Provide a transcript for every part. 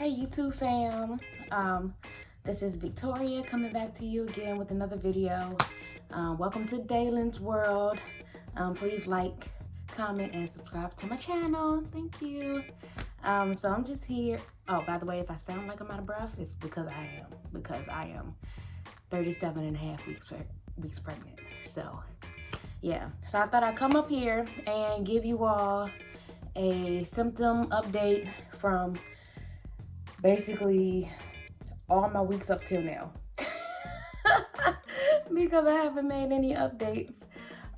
Hey YouTube fam, this is Victoria coming back to you again with another video. Welcome to Dalen's World. Please like, comment, and subscribe to my channel. Thank you. So I'm just here. Oh, by the way, if I sound like I'm out of breath, it's because I am 37 and a half weeks pregnant. So yeah, so I thought I'd come up here and give you all a symptom update from basically all my weeks up till now because I haven't made any updates.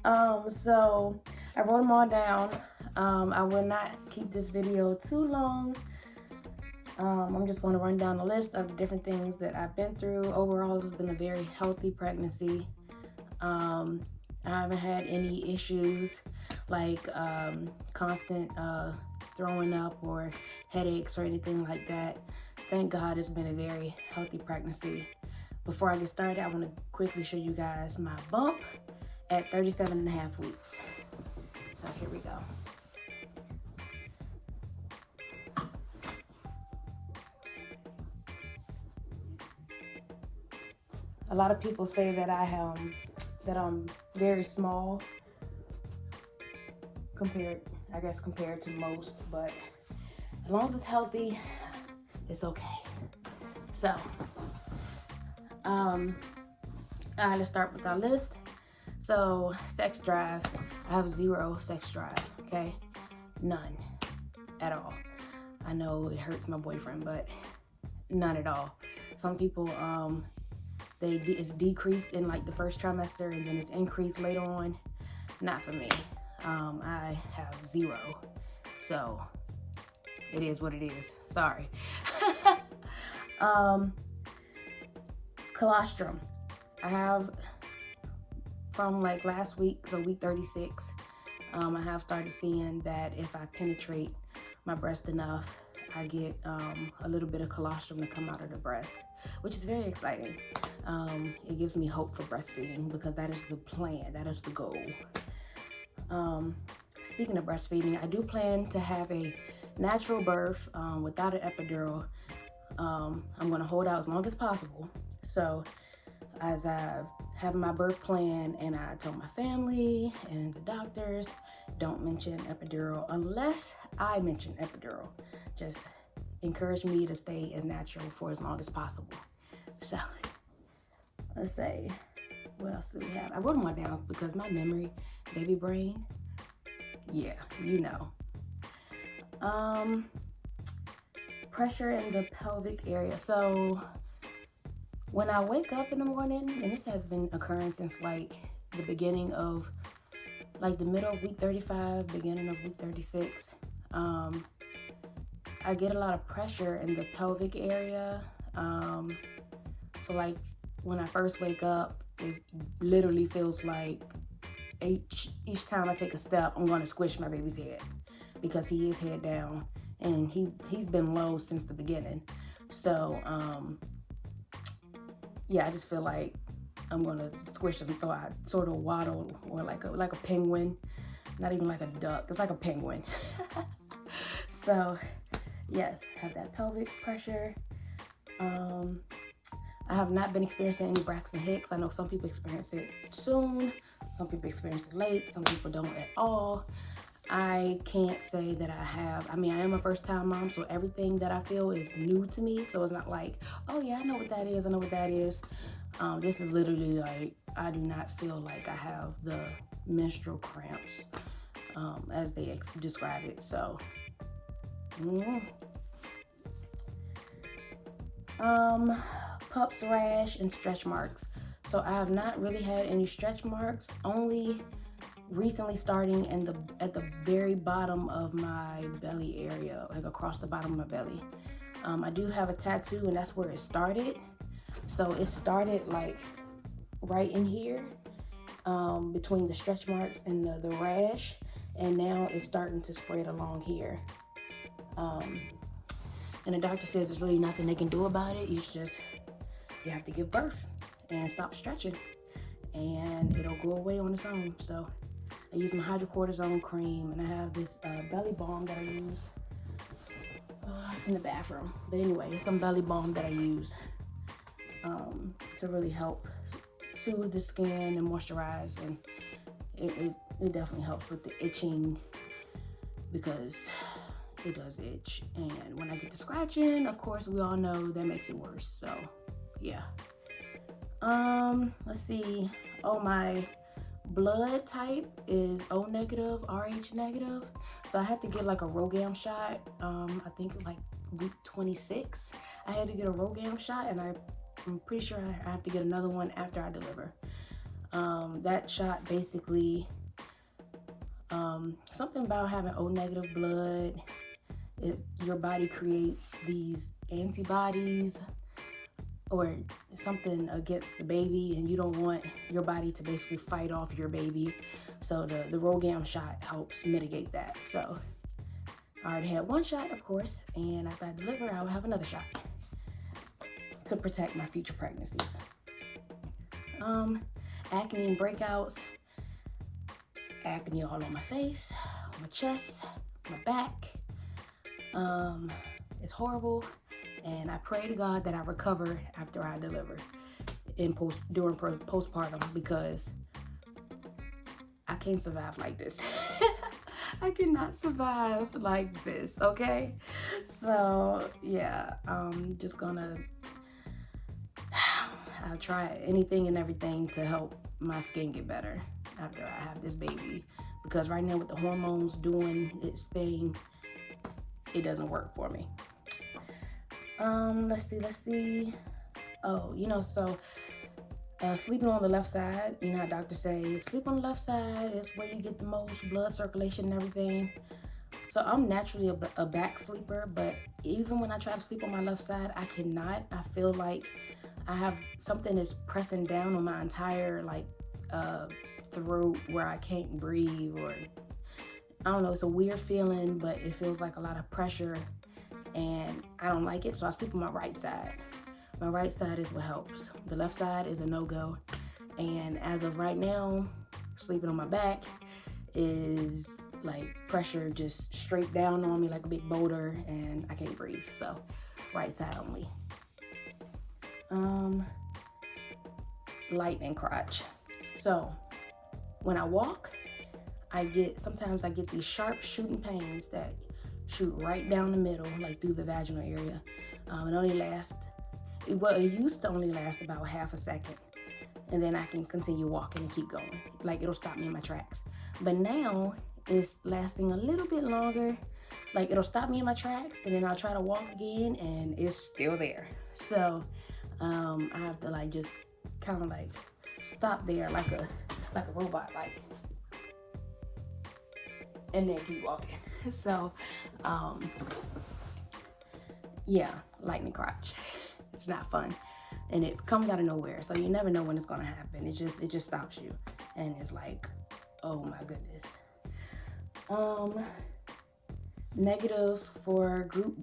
So I wrote them all down. I will not keep this video too long. I'm just going to run down a list of the different things that I've been through. Overall, it's been a very healthy pregnancy. I haven't had any issues like constant throwing up or headaches or anything like that. Thank God it's been a very healthy pregnancy. Before I get started, I want to quickly show you guys my bump at 37 and a half weeks. So here we go. A lot of people say that I'm very small compared to most, but as long as it's healthy, it's okay. So, I had to start with our list. So, sex drive. I have 0 sex drive, okay? None at all. I know it hurts my boyfriend, but none at all. Some people, it's decreased in like the first trimester and then it's increased later on. Not for me. I have 0. So, it is what it is. Sorry. Colostrum. I have from like last week, so week 36, I have started seeing that if I penetrate my breast enough, I get a little bit of colostrum to come out of the breast, which is very exciting. It gives me hope for breastfeeding because that is the plan, that is the goal. Speaking of breastfeeding, I do plan to have a natural birth without an epidural. I'm gonna hold out as long as possible. So as I have my birth plan and I told my family and the doctors, don't mention epidural unless I mention epidural. Just encourage me to stay as natural for as long as possible. So let's say, what else do we have? I wrote them all down because my memory, baby brain, yeah, you know. Pressure in the pelvic area. So when I wake up in the morning, and this has been occurring since like the beginning of, like the middle of week 35, beginning of week 36, I get a lot of pressure in the pelvic area. So like when I first wake up, it literally feels like each time I take a step, I'm gonna squish my baby's head because he is head down and he's been low since the beginning. So yeah, I just feel like I'm gonna squish him. So I sort of waddle, or like a penguin, not even like a duck. It's like a penguin. So yes, have that pelvic pressure. I have not been experiencing any Braxton Hicks. I know some people experience it soon, some people experience it late, some people don't at all. I can't say that I have. I mean, I am a first-time mom, so everything that I feel is new to me. So it's not like, oh yeah, I know what that is. I know what that is. This is literally like, I do not feel like I have the menstrual cramps as they describe it. So, pups rash and stretch marks. So I have not really had any stretch marks, only recently starting at the very bottom of my belly area, like across the bottom of my belly. I do have a tattoo and that's where it started. So it started like right in here, between the stretch marks and the rash, and now it's starting to spread along here. And the doctor says there's really nothing they can do about it. You have to give birth and stop stretching and it'll go away on its own. So I use my hydrocortisone cream and I have this belly balm that I use. it's in the bathroom. But anyway, it's some belly balm that I use to really help soothe the skin and moisturize, and it definitely helps with the itching, because it does itch. And when I get to scratching, of course, we all know that makes it worse. So yeah. Let's see. Oh, my blood type is O negative, RH negative. So I had to get like a RhoGAM shot. I think like week 26. I had to get a RhoGAM shot, and I'm pretty sure I have to get another one after I deliver. That shot basically, something about having O negative blood. Your body creates these antibodies or something against the baby, and you don't want your body to basically fight off your baby. So the RhoGAM shot helps mitigate that. So I already had one shot, of course, and after I deliver, I will have another shot to protect my future pregnancies. Acne and breakouts. Acne all on my face, my chest, my back. It's horrible, and I pray to God that I recover after I deliver during postpartum, because I can't survive like this. I cannot survive like this, okay? So yeah, I'm just gonna I'll try anything and everything to help my skin get better after I have this baby, because right now with the hormones doing its thing, it doesn't work for me. Let's see. Oh, so sleeping on the left side, how doctors say sleep on the left side is where you get the most blood circulation and everything. So I'm naturally a back sleeper, but even when I try to sleep on my left side, I cannot. I feel like I have something that's pressing down on my entire throat where I can't breathe, or I don't know, it's a weird feeling, but it feels like a lot of pressure, and I don't like it. So I sleep on my right side. My right side is what helps. The left side is a no-go. And as of right now, sleeping on my back is like pressure just straight down on me like a big boulder, and I can't breathe. So right side only. Lightning crotch. So when I walk, sometimes I get these sharp shooting pains that shoot right down the middle, like through the vaginal area. It used to only last about half a second, and then I can continue walking and keep going. Like, it'll stop me in my tracks. But now it's lasting a little bit longer. Like, it'll stop me in my tracks, and then I'll try to walk again, and it's still there. So I have to just kind of stop there like a robot, and then keep walking. So yeah, lightning crotch. It's not fun, and it comes out of nowhere, so you never know when it's gonna happen. It just stops you, and it's like, oh my goodness. Negative for group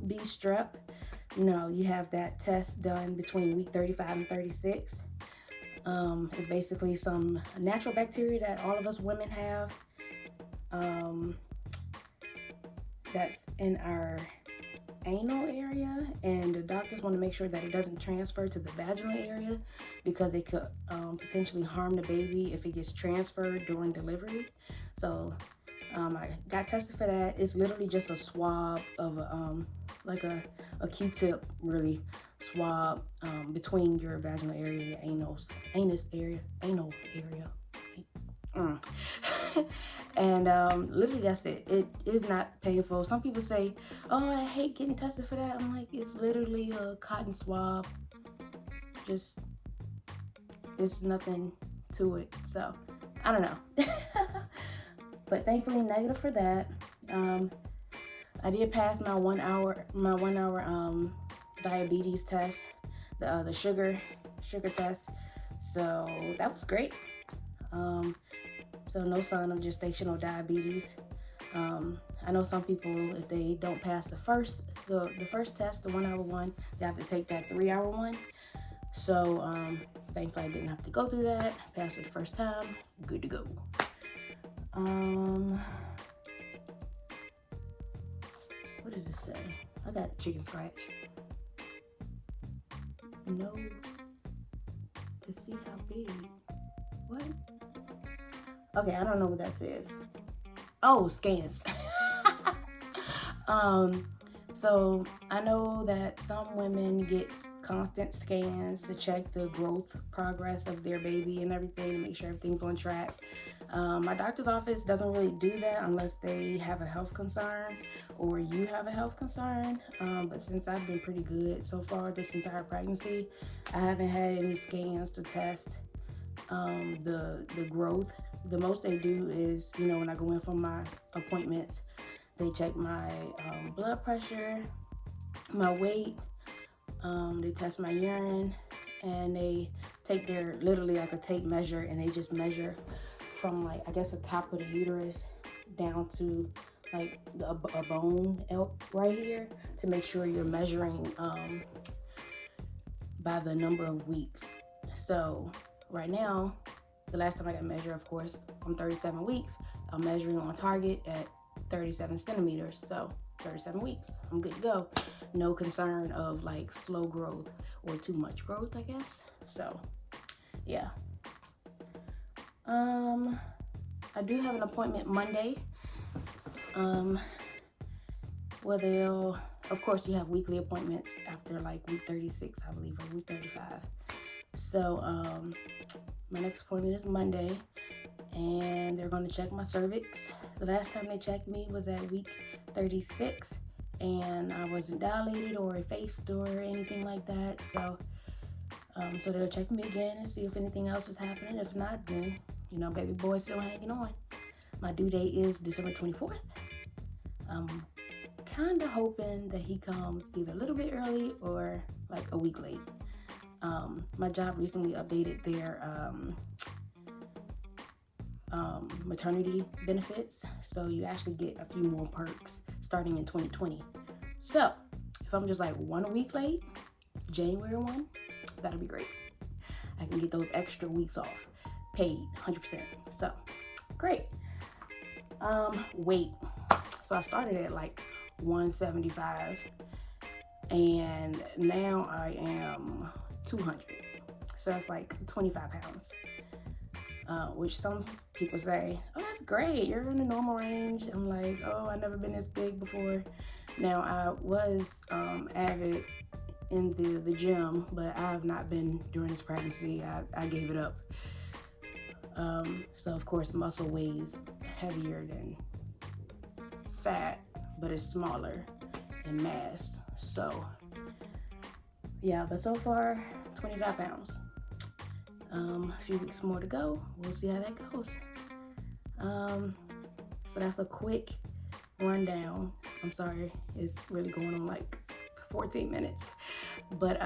B strep. You have that test done between week 35 and 36. It's basically some natural bacteria that all of us women have. That's in our anal area, and the doctors want to make sure that it doesn't transfer to the vaginal area, because it could potentially harm the baby if it gets transferred during delivery. So I got tested for that. It's literally just a swab of a Q-tip, really, swab between your vaginal area and your anal area. And literally that's it. It is not painful. Some people say, oh, I hate getting tested for that. I'm like, it's literally a cotton swab. Just, it's nothing to it. So I don't know. But thankfully negative for that. I did pass my 1 hour diabetes test, the sugar test. So that was great. So no sign of gestational diabetes. I know some people, if they don't pass the first test, the 1 hour one, they have to take that 3 hour one. So thankfully I didn't have to go through that. Passed it the first time, good to go. What is does it say? I got chicken scratch. No. To see how big. What? Okay, I don't know what that says. Oh, scans. So I know that some women get constant scans to check the growth progress of their baby and everything, to make sure everything's on track. My doctor's office doesn't really do that unless they have a health concern or you have a health concern. But since I've been pretty good so far this entire pregnancy, I haven't had any scans to test the growth. The most they do is, you know, when I go in for my appointments, they check my blood pressure, my weight, they test my urine, and they take their, literally like a tape measure, and they just measure from like, I guess the top of the uterus down to like a bone right here, to make sure you're measuring by the number of weeks. So right now, the last time I got measured, of course, I'm 37 weeks. I'm measuring on target at 37 centimeters. So 37 weeks, I'm good to go. No concern of like slow growth or too much growth, I guess. So yeah. I do have an appointment Monday. Where they'll, of course, you have weekly appointments after like week 36, I believe, or week 35. So my next appointment is Monday, and they're going to check my cervix. The last time they checked me was at week 36, and I wasn't dilated or effaced or anything like that. So so they'll check me again and see if anything else is happening. If not, then, you know, baby boy's still hanging on. My due date is December 24th. I'm kind of hoping that he comes either a little bit early or like a week late. My job recently updated their maternity benefits, so you actually get a few more perks starting in 2020. So if I'm just like 1 week late, January 1, that'll be great. I can get those extra weeks off, paid 100%. So great. Weight. So I started at like 175, and now I am 200. So that's like 25 pounds. Which some people say, oh, that's great, you're in the normal range. I'm like, oh, I've never been this big before. Now, I was avid in the gym, but I have not been during this pregnancy. I gave it up. So of course, muscle weighs heavier than fat, but it's smaller in mass. So yeah, but so far 25 pounds. A few weeks more to go. We'll see how that goes. So that's a quick rundown. I'm sorry, it's really going on like 14 minutes, but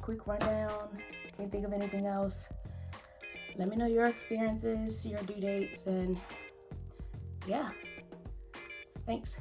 quick rundown. Can't think of anything else. Let me know your experiences, your due dates, and yeah, thanks.